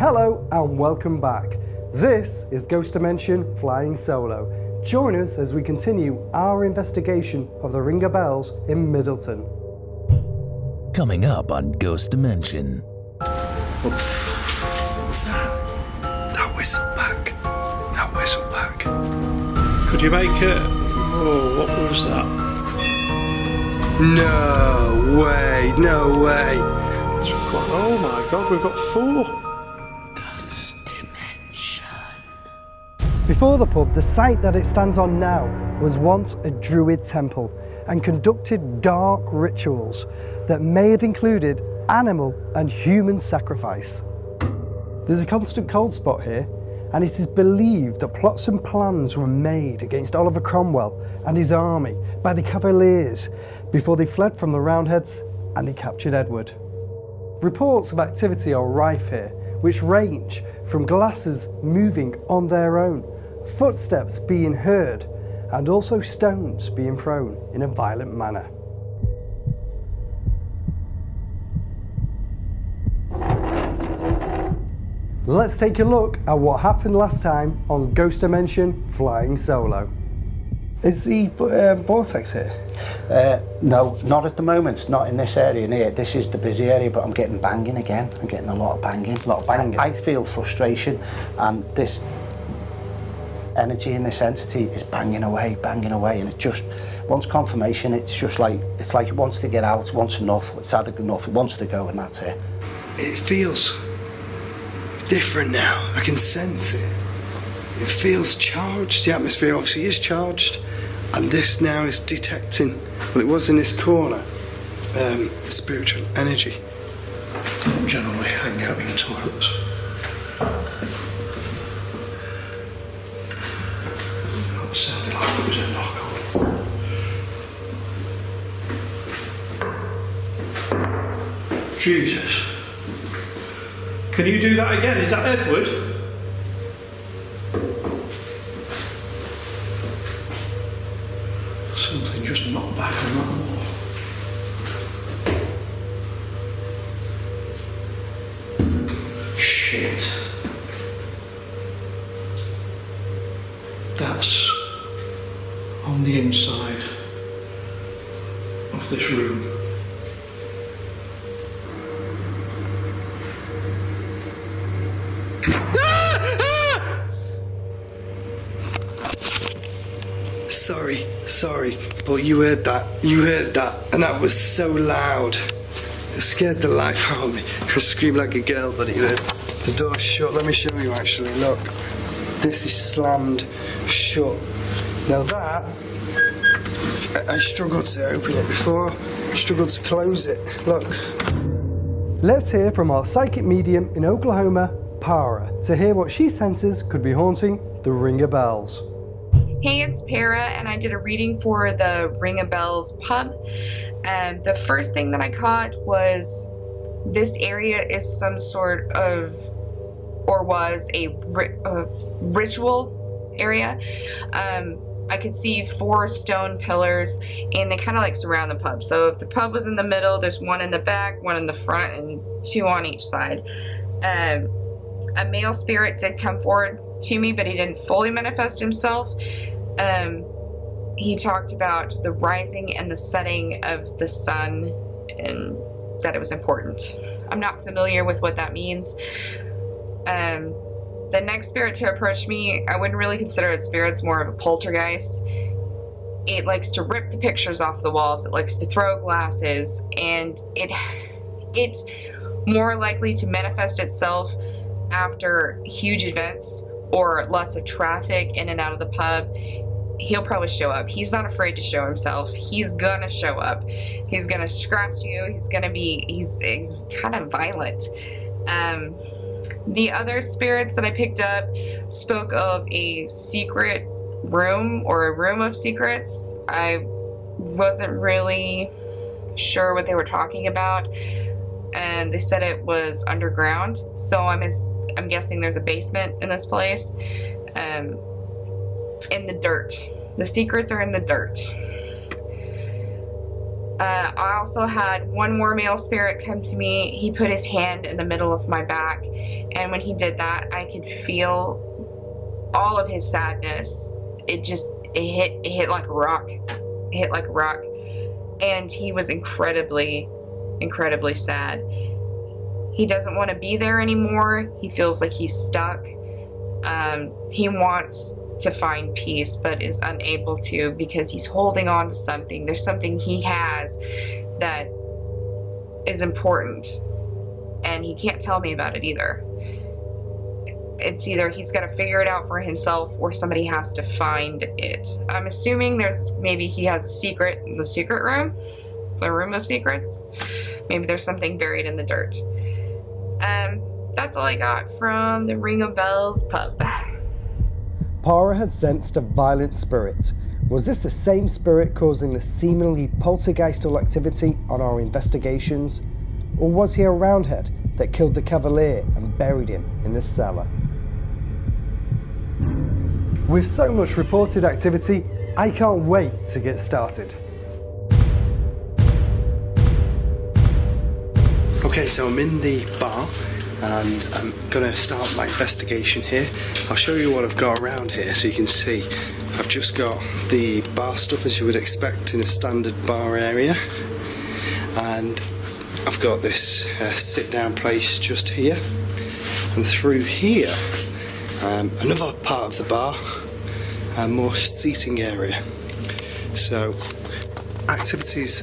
Hello and welcome back. This is Ghost Dimension Flying Solo. Join us as we continue our investigation of the Ring of Bells in Middleton. Coming up on Ghost Dimension. What's that? That whistle back. That whistle back. Could you make it? Oh, what was that? No way, no way. Oh my god, we've got 4. Ghost Dimension. Before the pub, the site that it stands on now was once a druid temple and conducted dark rituals that may have included animal and human sacrifice. There's a constant cold spot here, and it is believed that plots and plans were made against Oliver Cromwell and his army by the Cavaliers before they fled from the Roundheads and they captured Edward. Reports of activity are rife here, which range from glasses moving on their own, footsteps being heard, and also stones being thrown in a violent manner. Let's take a look at what happened last time on Ghost Dimension Flying Solo. Is the vortex here? No, not at the moment, not in this area here. This is the busy area, but I'm getting banging again. I'm getting a lot of banging. A lot of banging. I feel frustration, and this energy in this entity is banging away, and it just wants confirmation. It's just like, it wants to get out, it wants enough, it's had enough, it wants to go, and that's it. It feels different now. I can sense it. It feels charged. The atmosphere obviously is charged, and this now is detecting, well, it was in this corner, spiritual energy. Don't generally hang out in toilets. That sounded like it was a knock-on. Jesus. Can you do that again? Is that Edward? Something just knocked back on that wall. Shit. That's on the inside of this room. Sorry, but you heard that, and that was so loud. It scared the life out of me. I screamed like a girl, but it heard the door shut. Let me show you actually, look. This is slammed shut. Now that, I struggled to open it before, struggled to close it, look. Let's hear from our psychic medium in Oklahoma, Para, to hear what she senses could be haunting the Ring of Bells. Hey, it's Para, and I did a reading for the Ring of Bells pub. The first thing that I caught was this area is some sort of, or was a ritual area. I could see 4 stone pillars, and they kind of like surround the pub. So if the pub was in the middle, there's 1 in the back, 1 in the front, and 2 on each side. A male spirit did come forward to me, but he didn't fully manifest himself. He talked about the rising and the setting of the sun and that it was important. I'm not familiar with what that means. The next spirit to approach me, I wouldn't really consider it spirit, it's more of a poltergeist. It likes to rip the pictures off the walls, it likes to throw glasses, and it's more likely to manifest itself after huge events or lots of traffic in and out of the pub. He'll probably show up. He's not afraid to show himself. He's gonna show up. He's gonna scratch you. He's kind of violent. The other spirits that I picked up spoke of a secret room or a room of secrets. I wasn't really sure what they were talking about, and they said it was underground. So I'm guessing there's a basement in this place. In the dirt. The secrets are in the dirt. I also had one more male spirit come to me. He put his hand in the middle of my back, and when he did that, I could feel all of his sadness. It hit like a rock. It hit like a rock. And he was incredibly, incredibly sad. He doesn't want to be there anymore. He feels like he's stuck. He wants to find peace, but is unable to because he's holding on to something. There's something he has that is important, and he can't tell me about it either. It's either he's got to figure it out for himself or somebody has to find it. I'm assuming maybe he has a secret in the secret room, the room of secrets. Maybe there's something buried in the dirt. That's all I got from the Ring of Bells pub. Para had sensed a violent spirit. Was this the same spirit causing the seemingly poltergeistal activity on our investigations? Or was he a roundhead that killed the Cavalier and buried him in the cellar? With so much reported activity, I can't wait to get started. Okay, so I'm in the bar and I'm going to start my investigation here. I'll show you what I've got around here so you can see. I've just got the bar stuff as you would expect in a standard bar area, and I've got this sit down place just here, and through here another part of the bar, more seating area. So activities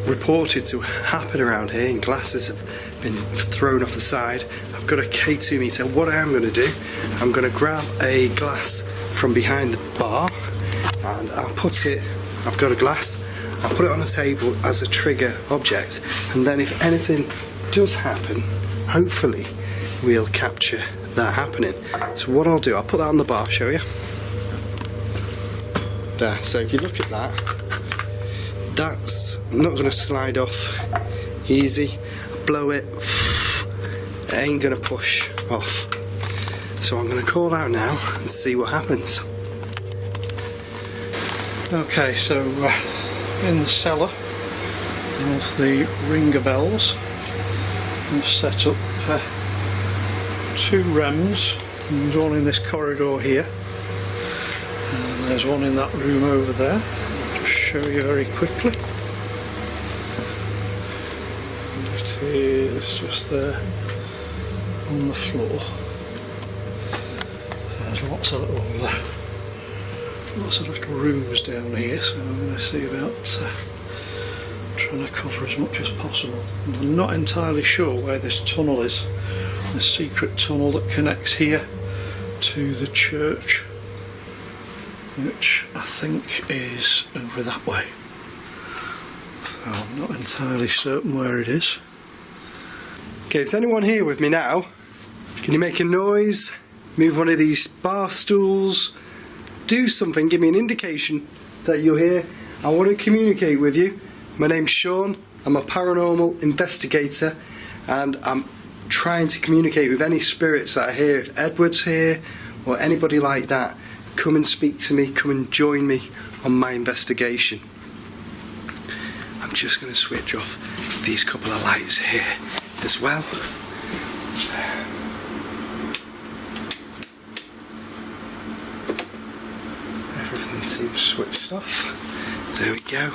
reported to happen around here, and glasses have been thrown off the side. I've got a K2 meter. What I am going to do, I'm going to grab a glass from behind the bar and I'll put it, I've got a glass, I'll put it on a table as a trigger object, and then if anything does happen, hopefully we'll capture that happening. So what I'll do, I'll put that on the bar, show you. There, so if you look at that, that's not going to slide off easy. Blow it, it ain't going to push off. So I'm going to call out now and see what happens. Okay, so in the cellar of the Ring of Bells, I've set up 2 REMs. There's one in this corridor here, and there's one in that room over there. I'll just show you very quickly. It is just there on the floor. There's lots of little rooms down here, so I'm going to see about trying to cover as much as possible. I'm not entirely sure where this tunnel is, the secret tunnel that connects here to the church, which I think is over that way. So I'm not entirely certain where it is. Okay, is anyone here with me now? Can you make a noise? Move one of these bar stools? Do something, give me an indication that you're here. I want to communicate with you. My name's Sean, I'm a paranormal investigator, and I'm trying to communicate with any spirits that are here. If Edward's here or anybody like that, come and speak to me, come and join me on my investigation. I'm just going to switch off these couple of lights here as well. Everything seems switched off. There we go.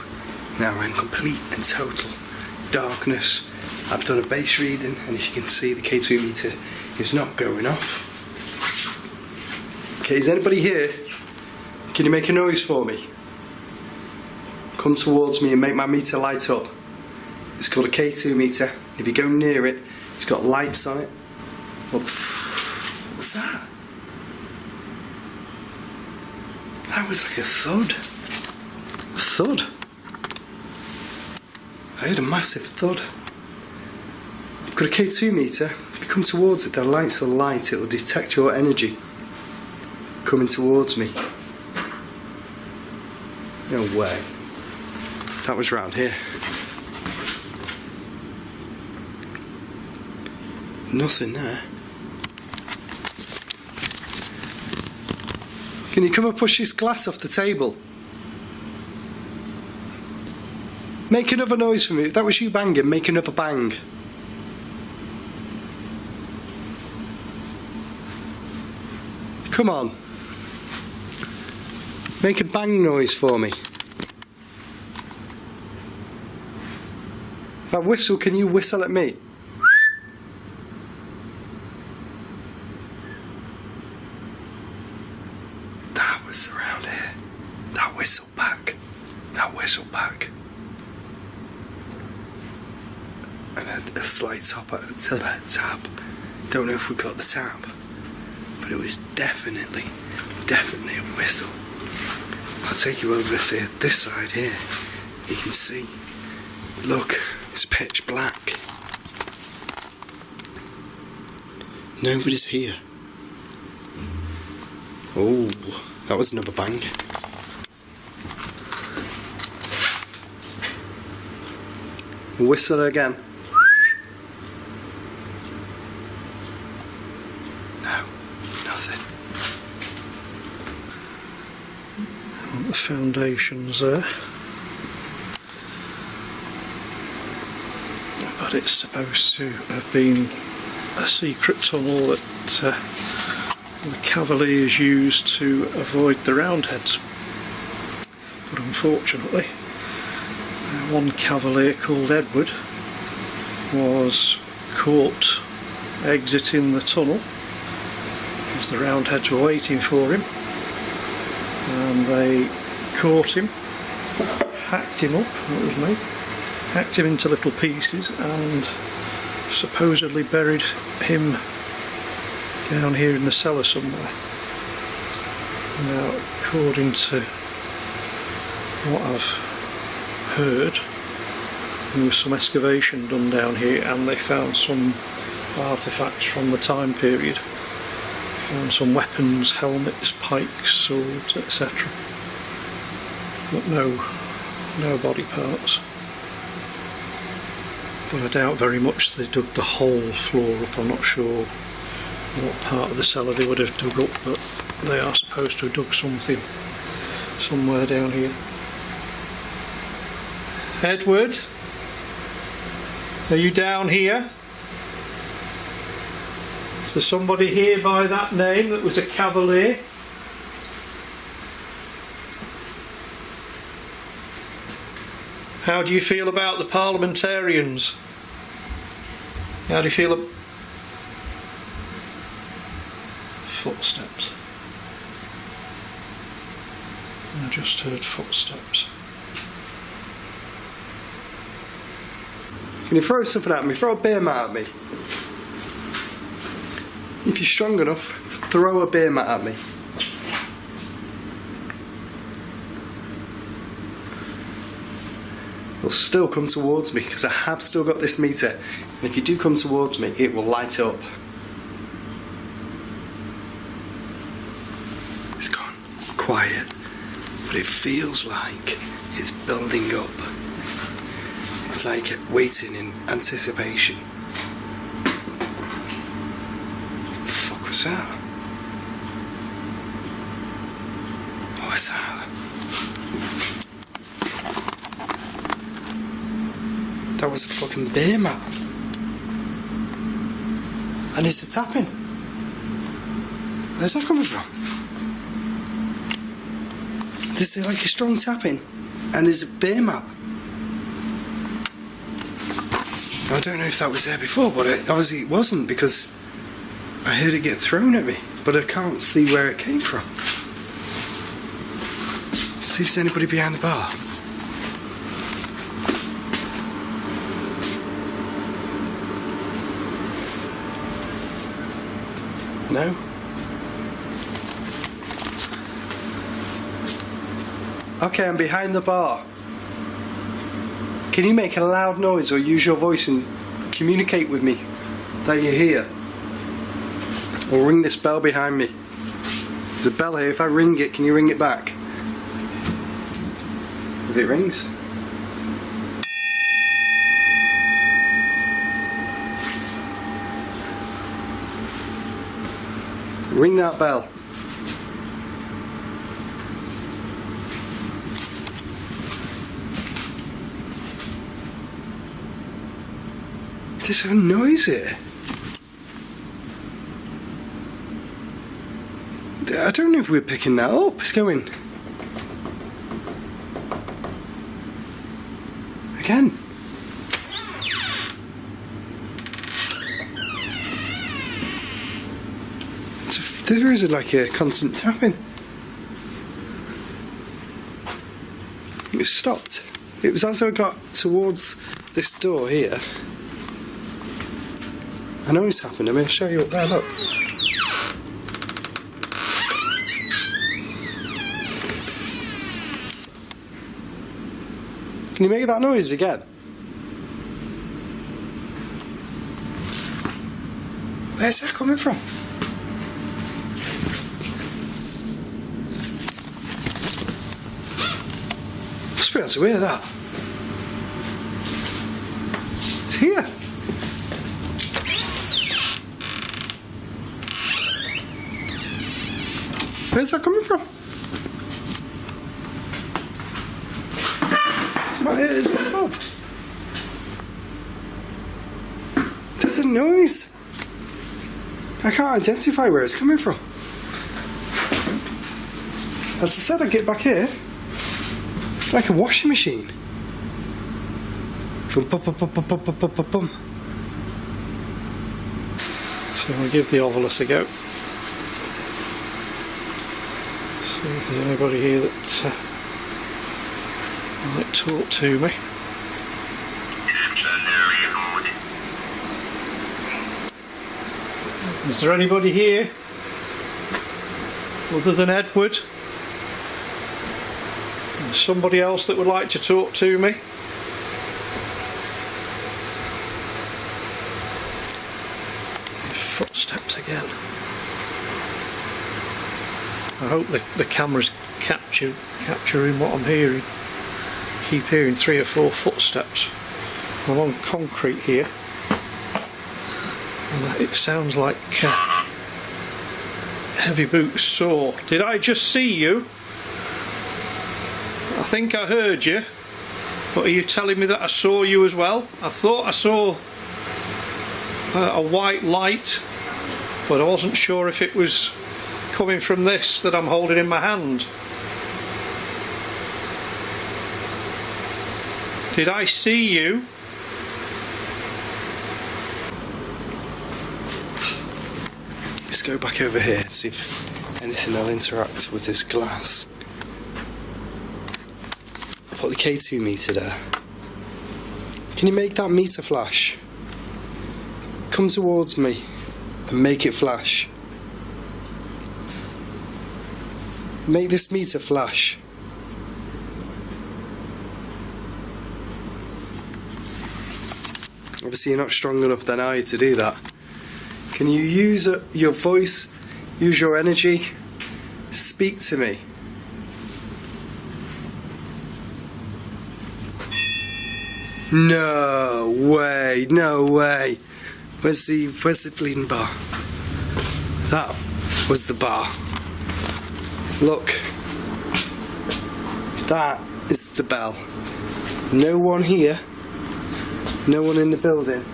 Now we're in complete and total darkness. I've done a base reading, and as you can see, the K2 meter is not going off. Okay, is anybody here? Can you make a noise for me? Come towards me and make my meter light up. It's called a K2 meter. If you go near it, it's got lights on it. What's that? That was like a thud. A thud. I heard a massive thud. I've got a K2 meter. If you come towards it, the lights will light. It will detect your energy coming towards me. No way. That was round here. Nothing there. Can you come and push this glass off the table? Make another noise for me. If that was you banging, make another bang. Come on. Make a bang noise for me. If I whistle, can you whistle at me? That was around here. That whistle back. That whistle back. And a slight tap to that tap. Don't know if we got the tap, but it was definitely a whistle. I'll take you over to this side here. You can see. Look, it's pitch black. Nobody's here. Oh, that was another bang. Whistle again. No, nothing. The foundations there. But it's supposed to have been a secret tunnel that the Cavaliers used to avoid the Roundheads. But unfortunately, one Cavalier called Edward was caught exiting the tunnel because the Roundheads were waiting for him, and they caught him, hacked him up, that was me, hacked him into little pieces and supposedly buried him down here in the cellar somewhere. Now, according to what I've heard, there was some excavation done down here and they found some artefacts from the time period. Found some weapons, helmets, pikes, swords, etc. But no body parts. But I doubt very much they dug the whole floor up. I'm not sure what part of the cellar they would have dug up, but they are supposed to have dug something somewhere down here. Edward, are you down here? Is there somebody here by that name that was a Cavalier? How do you feel about the parliamentarians? How do you feel? Footsteps. I just heard footsteps. Can you throw something at me? Throw a beer mat at me. If you're strong enough, throw a beer mat at me. It'll still come towards me because I have still got this meter, and if you do come towards me it will light up. It's gone quiet, but it feels like it's building up. It's like waiting in anticipation. What the fuck was that? What was that? That was a fucking beer mat. And is the tapping? Where's that coming from? There's like a strong tapping and there's a beer mat. I don't know if that was there before, but obviously it wasn't because I heard it get thrown at me, but I can't see where it came from. See if there's anybody behind the bar. No? Okay, I'm behind the bar. Can you make a loud noise or use your voice and communicate with me that you're here? Or ring this bell behind me. There's a bell here, if I ring it, can you ring it back? If it rings. Ring that bell. There's a noise here. I don't know if we're picking that up. It's going again. There is like a constant tapping. It stopped. It was as I got towards this door here. I know it's happened. I'm going to show you up there. Look. Can you make that noise again? Where's that coming from? Must be able to hear that. It's here. Where's that coming from? Right here is above. There's a noise. I can't identify where it's coming from. As I said, I get back here. It's like a washing machine. Bum, bum, bum, bum, bum, bum, bum, bum, bum. So I'll give the ovilus a go. See if there's anybody here that might talk to me. Is there anybody here other than Edward? Somebody else that would like to talk to me? Footsteps again. I hope the camera's capturing what I'm hearing. I keep hearing 3 or 4 footsteps. I'm on concrete here. And it sounds like heavy boots saw. Did I just see you? I think I heard you, but are you telling me that I saw you as well? I thought I saw a white light, but I wasn't sure if it was coming from this that I'm holding in my hand. Did I see you? Let's go back over here and see if anything will interact with this glass. Put the K2 meter there. Can you make that meter flash? Come towards me and make it flash. Make this meter flash. Obviously you're not strong enough then, are you, to do that? Can you use your voice, use your energy, speak to me? No way, no way. Where's the bleeding bar? That was the bar. Look. That is the bell. No one here. No one in the building.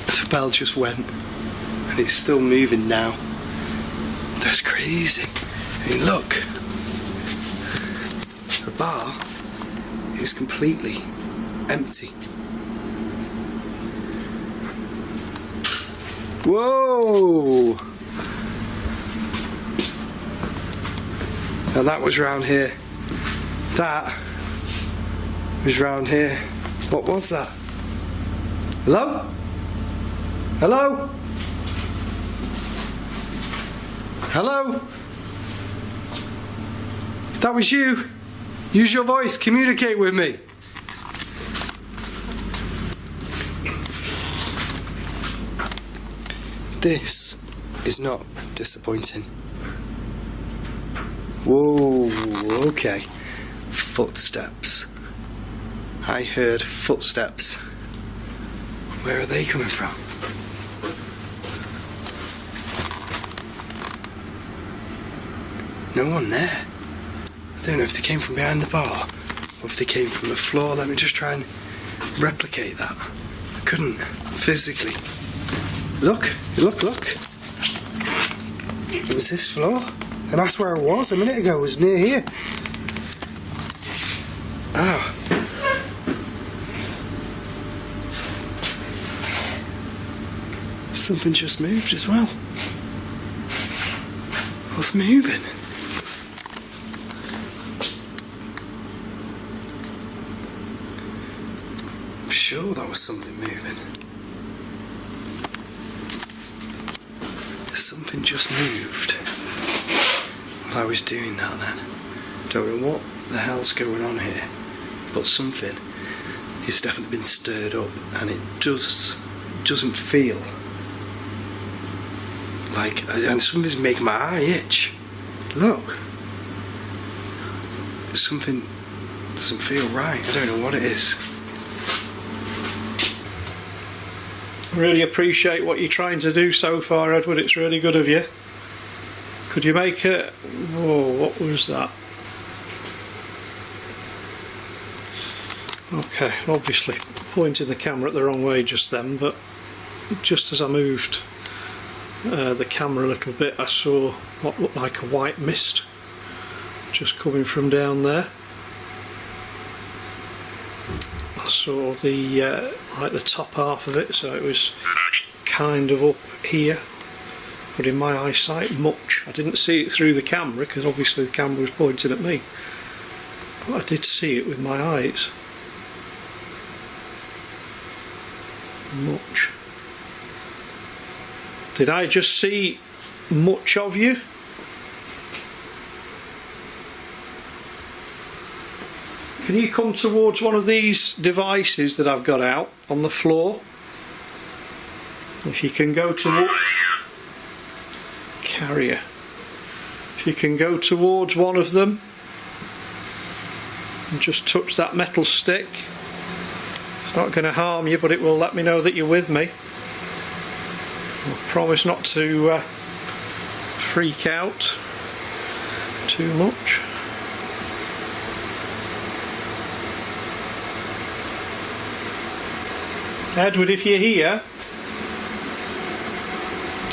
The bell just went. And it's still moving now. That's crazy. I mean, look. The bar is completely empty. Whoa! And that was round here. That was round here. What was that? Hello? Hello? Hello? That was you. Use your voice, communicate with me. This is not disappointing. Whoa, okay. Footsteps. I heard footsteps. Where are they coming from? No one there. I don't know if they came from behind the bar or if they came from the floor. Let me just try and replicate that. I couldn't physically. Look, look, look. It was this floor, and that's where I was a minute ago. It was near here. Ah. Something just moved as well. What's moving? I'm sure that was something moving. Something just moved while I was doing that then. Don't know what the hell's going on here, but something has definitely been stirred up, and it doesn't feel like, and something's making my eye itch. Look, something doesn't feel right. I don't know what it is. Really appreciate what you're trying to do so far, Edward. It's really good of you. Could you make it? Whoa, what was that? Okay, obviously pointing the camera at the wrong way just then, but just as I moved the camera a little bit, I saw what looked like a white mist just coming from down there. I saw the like the top half of it, so it was kind of up here, but in my eyesight much. I didn't see it through the camera because obviously the camera was pointing at me, but I did see it with my eyes. Much. Did I just see much of you? Can you come towards one of these devices that I've got out on the floor? If you can go to carrier. If you can go towards one of them and just touch that metal stick. It's not going to harm you, but it will let me know that you're with me. I promise not to freak out too much. Edward, if you're here,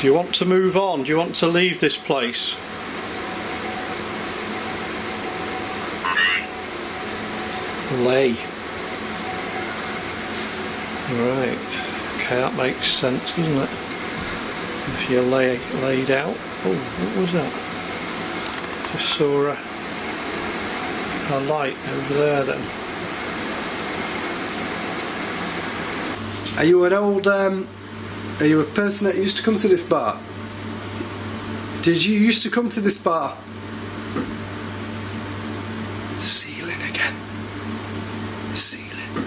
do you want to move on? Do you want to leave this place? Lay. Right. Okay, that makes sense, doesn't it? If you laid out. Oh, what was that? Just saw a light over there then. Are you an old, are you a person that used to come to this bar? Did you used to come to this bar? Ceiling again. Ceiling.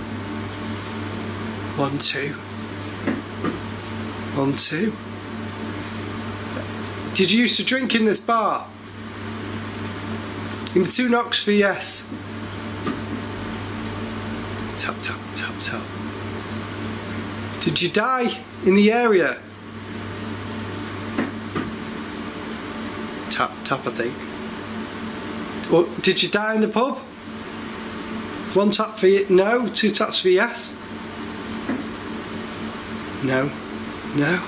1, 2. 1, 2. Did you used to drink in this bar? Give me 2 knocks for yes. Tap, tap, tap, tap. Did you die in the area? Tap, tap, I think. Or did you die in the pub? 1 tap for you, no. 2 taps for yes. No. No.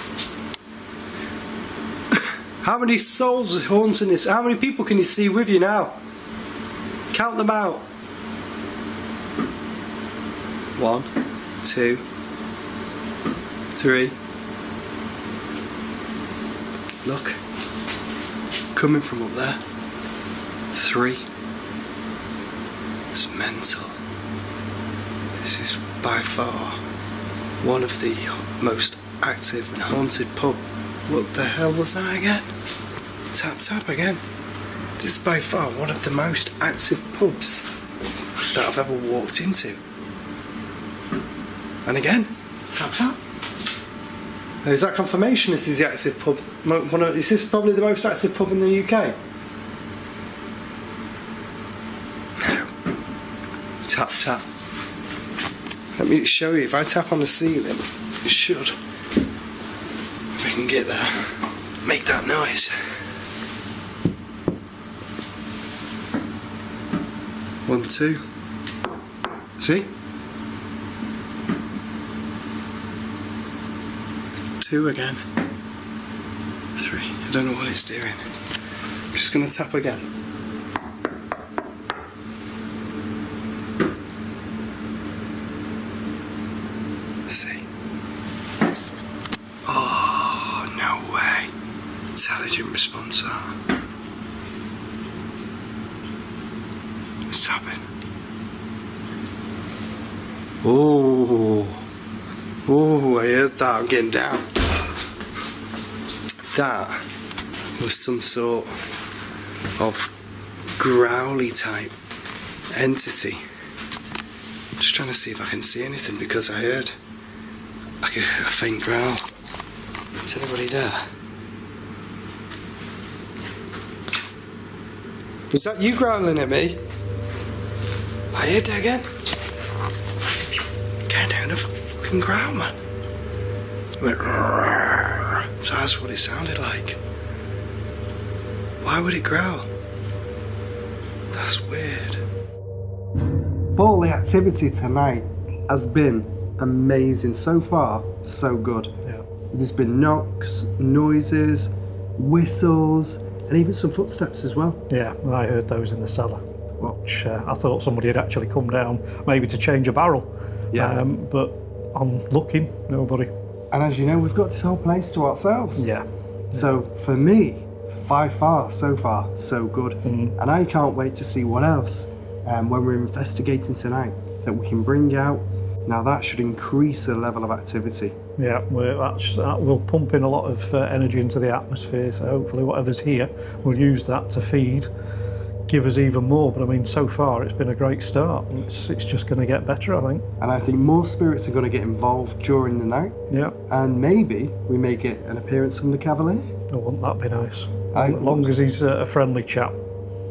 How many souls are haunting this? How many people can you see with you now? Count them out. 1, 2, 3. Look. Coming from up there. 3. It's mental. This is by far one of the most active and haunted pub. What the hell was that again? Tap tap again. This is by far one of the most active pubs that I've ever walked into. And again, tap tap. Is that confirmation this is the active pub? Is this probably the most active pub in the UK? No. Tap tap. Let me show you. If I tap on the ceiling, it should. If I can get there, make that noise. 1, 2. See? 2 again. 3. I don't know what it's doing. I'm just going to tap again. Let's see. Oh, no way. Intelligent response. It's tapping. Oh, oh, I heard that. I'm getting down. That was some sort of growly type entity. I'm just trying to see if I can see anything because I heard like a faint growl. Is anybody there? Was that you growling at me? I heard that again. Getting down a fucking growl, man. It went roar. So that's what it sounded like. Why would it growl? That's weird. But all the activity tonight has been amazing. So far, so good. Yeah. There's been knocks, noises, whistles, and even some footsteps as well. Yeah, I heard those in the cellar, which I thought somebody had actually come down, maybe to change a barrel. Yeah. But I'm looking, nobody. And as you know, we've got this whole place to ourselves. Yeah. So for me, by far, so far, so good. And I can't wait to see what else when we're investigating tonight that we can bring out. Now that should increase the level of activity. Yeah, that will pump in a lot of energy into the atmosphere, so hopefully whatever's here, we'll use that to feed, give us even more. But I mean, so far it's been a great start. It's just going to get better, I think. And I think more spirits are going to get involved during the night. Yeah. And maybe we may get an appearance from the Cavalier. Oh, wouldn't that be nice? I As long as he's a friendly chap.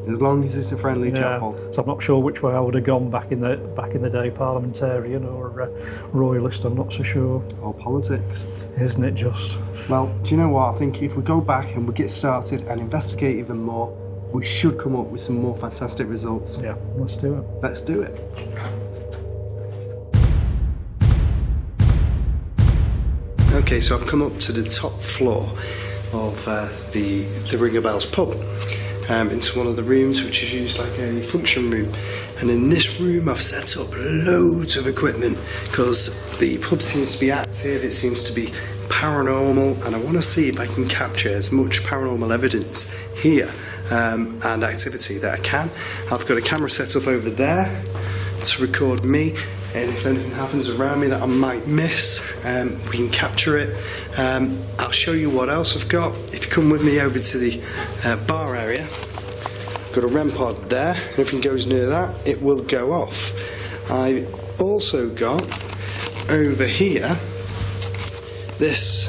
As long as it's a friendly chap. So I'm not sure which way I would have gone back in the day, parliamentarian or royalist. I'm not so sure. Or politics. Isn't it just? Well, do you know what? I think if we go back and we get started and investigate even more, we should come up with some more fantastic results. Yeah, let's do it. Let's do it. Okay, so I've come up to the top floor of the Ring of Bells pub, into one of the rooms which is used like a function room. And in this room I've set up loads of equipment because the pub seems to be active, it seems to be paranormal, and I want to see if I can capture as much paranormal evidence here and activity that I can. I've got a camera set up over there to record me, and if anything happens around me that I might miss, we can capture it. I'll show you what else I've got. If you come with me over to the bar area, I've got a REM pod there. If it goes near that, it will go off. I've also got over here this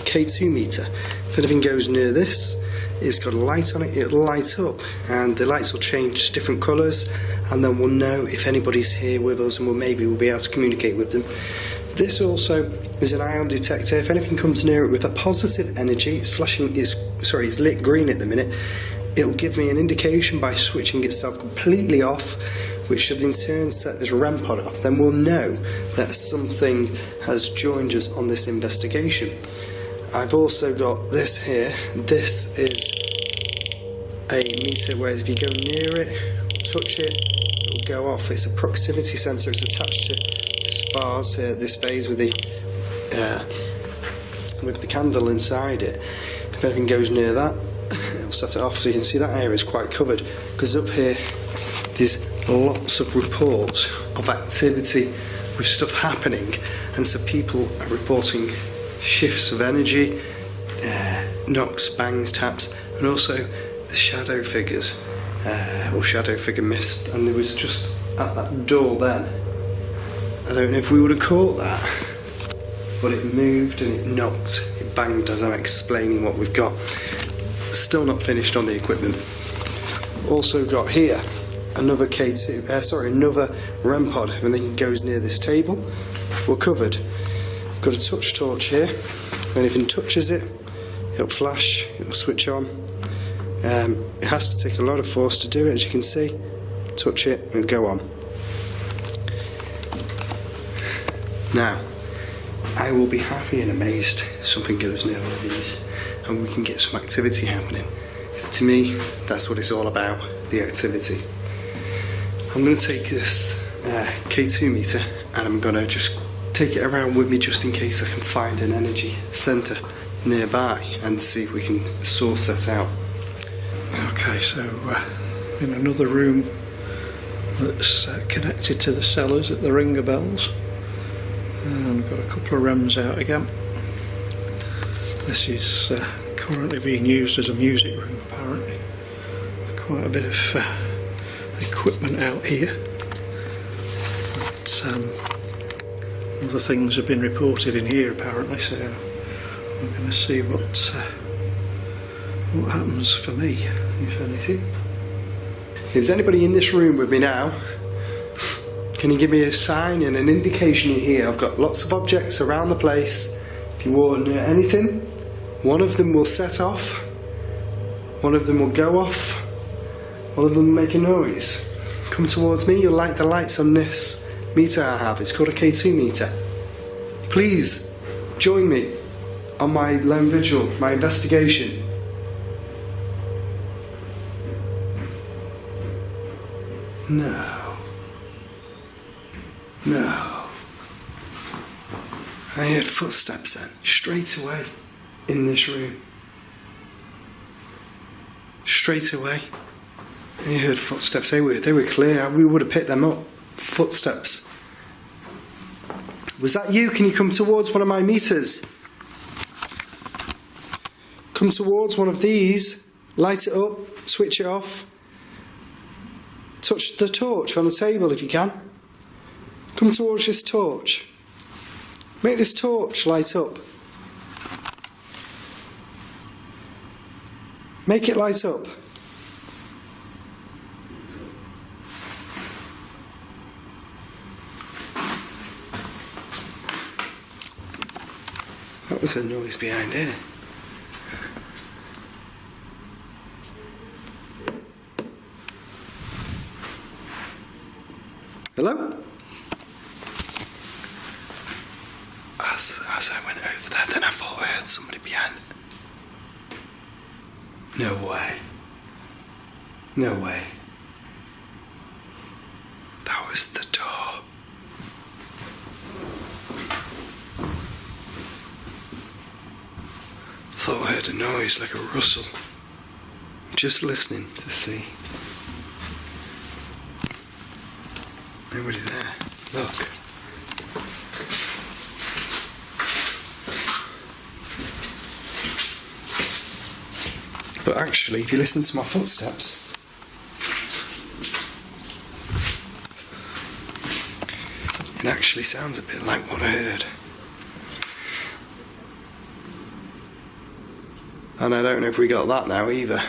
K2 meter. If anything goes near this, it's got a light on it, it'll light up, and the lights will change different colours, and then we'll know if anybody's here with us, and we'll be able to communicate with them. This also is an ion detector. If anything comes near it with a positive energy, it's lit green at the minute, it'll give me an indication by switching itself completely off, which should in turn set this REM pod off. Then we'll know that something has joined us on this investigation. I've also got this here. This is a meter where if you go near it, touch it, it will go off. It's a proximity sensor. It's attached to this vase here, this vase with the candle inside it. If anything goes near that, it'll set it off. So you can see that area is quite covered, because up here there's lots of reports of activity with stuff happening, and so people are reporting shifts of energy, knocks, bangs, taps, and also the shadow figures or shadow figure mist. And there was just at that door then, I don't know if we would have caught that, but it moved and it knocked, it banged as I'm explaining what we've got. Still not finished on the equipment. Also got here another another REM pod. If anything goes near this table, we're covered. Got a touch torch here. When anything touches it, it'll flash, it'll switch on. It has to take a lot of force to do it, as you can see. Touch it and go on. Now, I will be happy and amazed if something goes near one of these. and we can get some activity happening. To me, that's what it's all about, the activity. I'm going to take this K2 meter and I'm going to just take it around with me just in case I can find an energy centre nearby and see if we can source that out. Okay, so in another room that's connected to the cellars at the Ringer Bells, and we've got a couple of REMs out again. This is currently being used as a music room apparently. There's quite a bit of equipment out here. But, other things have been reported in here apparently, so I'm going to see what happens for me, if anything. If there's anybody in this room with me now, can you give me a sign and an indication in here? I've got lots of objects around the place. If you want anything, one of them will set off, one of them will go off, one of them will make a noise. Come towards me, you'll like the lights on this meter I have. It's called a K2 meter. Please join me on my lone vigil, my investigation. No. No. I heard footsteps then, straight away, in this room. Straight away. I heard footsteps, they were clear, we would have picked them up. Footsteps. Was that you? Can you come towards one of my meters? Come towards one of these, light it up, switch it off. Touch the torch on the table if you can. Come towards this torch. Make this torch light up. Make it light up. That was a noise behind here. Hello? As I went over there, then I thought I heard somebody behind. No way. No way. That was the door. Thought I heard a noise like a rustle. Just listening to see. Nobody there. Look. But actually, if you listen to my footsteps, it actually sounds a bit like what I heard. And I don't know if we got that now either.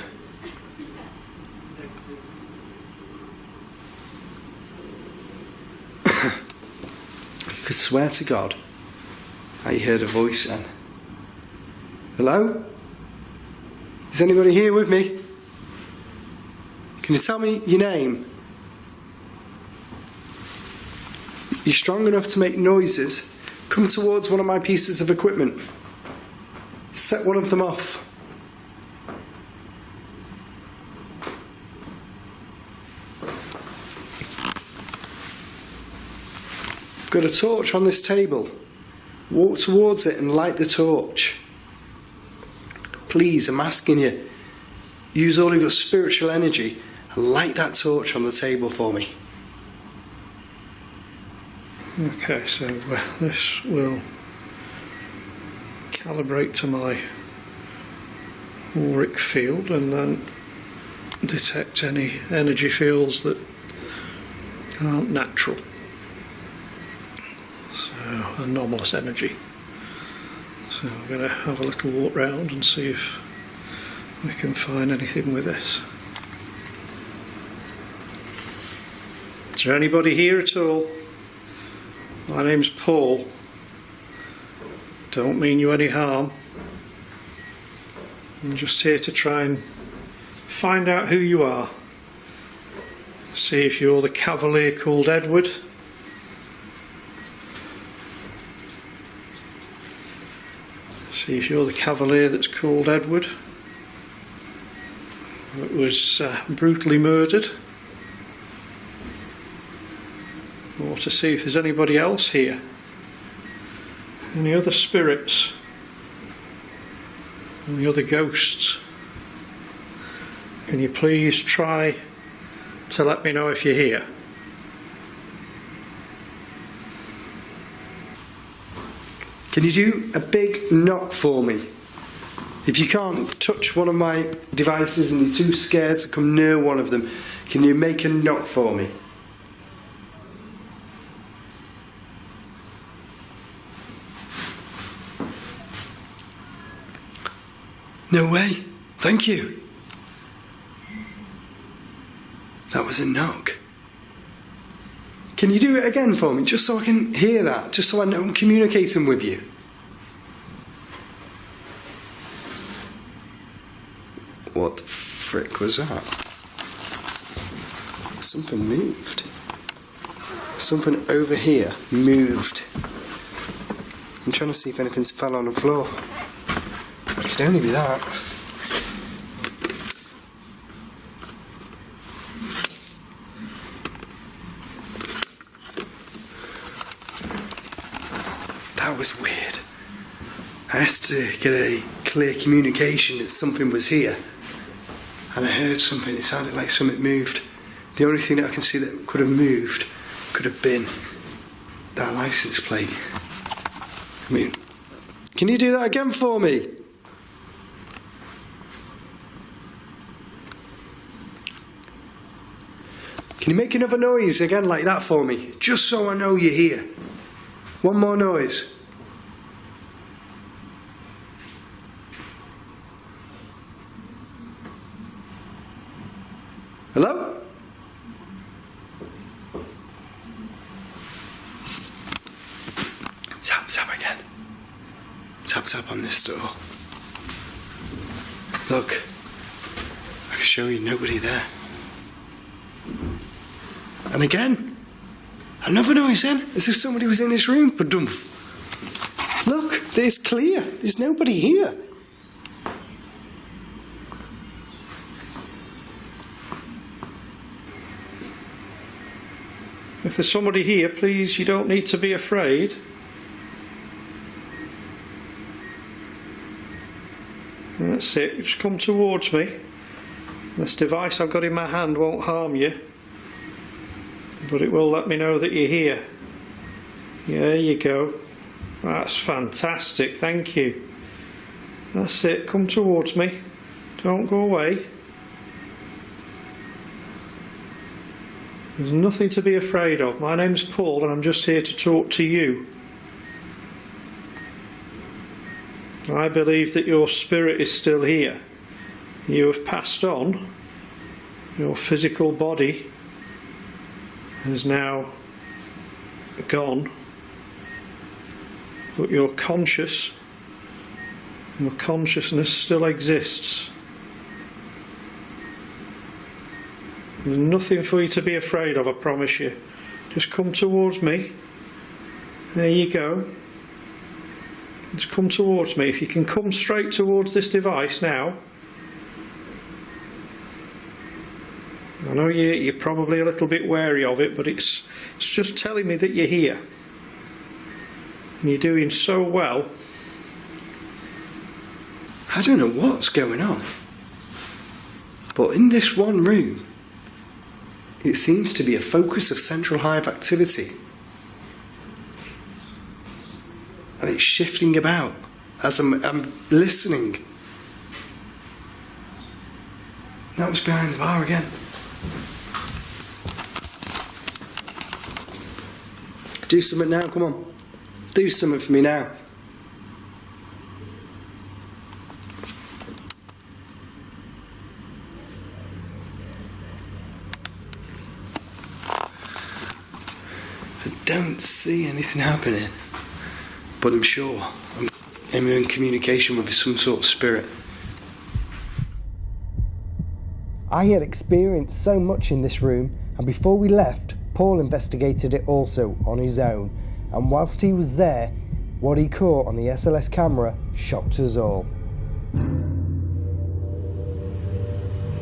You could swear to God that you heard a voice then. Hello? Is anybody here with me? Can you tell me your name? You're strong enough to make noises. Come towards one of my pieces of equipment. Set one of them off. Got a torch on this table. Walk towards it and light the torch. Please, I'm asking you, use all of your spiritual energy and light that torch on the table for me. Okay, so this will calibrate to my auric field and then detect any energy fields that aren't natural. So, anomalous energy. So I'm going to have a little walk round and see if we can find anything with this. Is there anybody here at all? My name's Paul. Don't mean you any harm. I'm just here to try and find out who you are. See if you're the cavalier called Edward. See if you're the cavalier that's called Edward, that was brutally murdered, or to see if there's anybody else here, any other spirits, any other ghosts. Can you please try to let me know if you're here? Can you do a big knock for me? If you can't touch one of my devices and you're too scared to come near one of them, can you make a knock for me? No way. Thank you. That was a knock. Can you do it again for me, just so I can hear that, just so I know I'm communicating with you? What the frick was that? Something moved. Something over here moved. I'm trying to see if anything's fell on the floor. It could only be that. That was weird. I asked to get a clear communication that something was here, and I heard something. It sounded like something moved. The only thing that I can see that could have moved could have been that license plate. I mean, can you do that again for me? Can you make another noise again like that for me, just so I know you're here? One more noise. Hello? Tap, tap again. Tap, tap on this door. Look, I can show you nobody there. And again, another noise then, as if somebody was in this room. Ba-dumph. Look, it's clear. There's nobody here. If there's somebody here, please, you don't need to be afraid. That's it, just come towards me. This device I've got in my hand won't harm you, but it will let me know that you're here. Yeah, there you go. That's fantastic, thank you. That's it, come towards me. Don't go away. There's nothing to be afraid of. My name's Paul and I'm just here to talk to you. I believe that your spirit is still here. You have passed on. Your physical body is now gone. But your consciousness still exists. There's nothing for you to be afraid of, I promise you. Just come towards me. There you go. Just come towards me. If you can come straight towards this device now. I know you're probably a little bit wary of it, but it's just telling me that you're here. And you're doing so well. I don't know what's going on, but in this one room, it seems to be a focus of central hive activity. And it's shifting about as I'm listening. That was behind the bar again. Do something now, come on. Do something for me now. I don't see anything happening, but I'm sure I'm in communication with some sort of spirit. I had experienced so much in this room, and before we left, Paul investigated it also on his own, and whilst he was there, what he caught on the SLS camera shocked us all.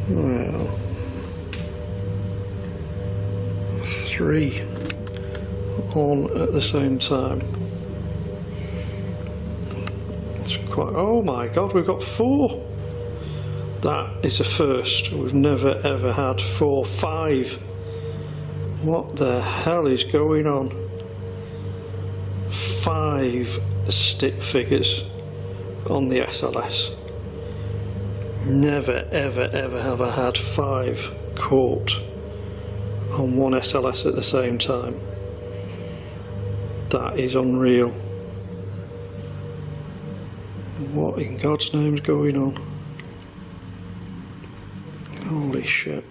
Well, 3 on at the same time. It's quite. Oh my God, we've got 4. That is a first. We've never ever had 4, 5. What the hell is going on? 5 stick figures on the SLS. Never ever ever have I had 5 caught on one SLS at the same time. That is unreal. What in God's name is going on? Holy shit.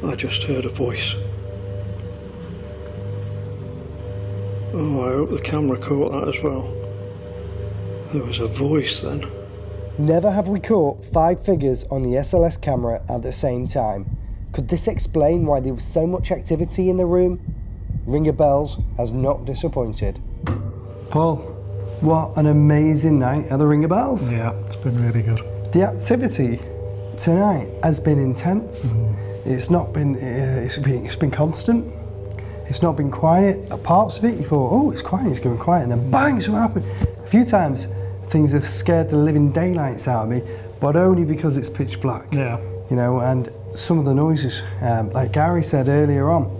I just heard a voice. Oh, I hope the camera caught that as well. There was a voice then. Never have we caught 5 figures on the SLS camera at the same time. Could this explain why there was so much activity in the room? Ringer Bells has not disappointed. Paul, what an amazing night at the Ringer Bells. Yeah, it's been really good. The activity tonight has been intense. It's not been, it's been constant. It's not been quiet. Parts of it, you thought, oh, it's quiet, it's going quiet, and then bang, something happened. A few times, things have scared the living daylights out of me, but only because it's pitch black. Yeah. You know, and some of the noises, like Gary said earlier on,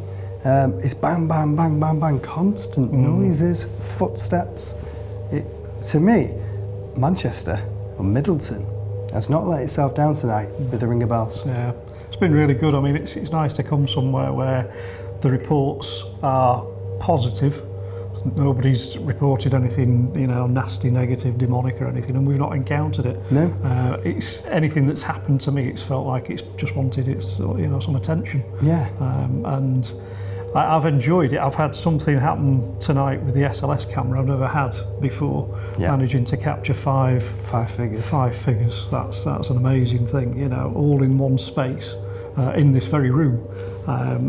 it's bang, bang, bang, bang, bang, constant noises, footsteps. To me, Manchester or Middleton has not let itself down tonight with the Ringer Bells. Yeah, it's been really good. I mean, it's nice to come somewhere where the reports are positive. Nobody's reported anything, you know, nasty, negative, demonic or anything, and we've not encountered it. No. It's anything that's happened to me, it's felt like it's just wanted its, you know, some attention. Yeah. And I've enjoyed it. I've had something happen tonight with the SLS camera I've never had before. Yeah. Managing to capture 5 figures. 5 figures. That's an amazing thing, you know, all in one space in this very room.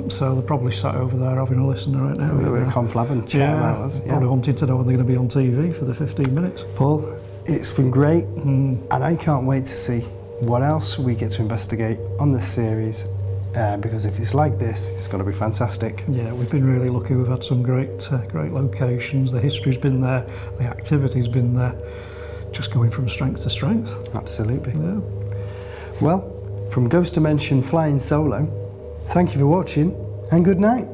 So they're probably sat over there having a listen right now. A little bit of conflab and chat about us. Probably wanting to know when they're going to be on TV for the 15 minutes. Paul, it's been great, and I can't wait to see what else we get to investigate on this series, because if it's like this, it's going to be fantastic. Yeah, we've been really lucky. We've had some great locations. The history's been there, the activity's been there. Just going from strength to strength. Absolutely. Yeah. Well, from Ghost Dimension Flying Solo, thank you for watching, and good night.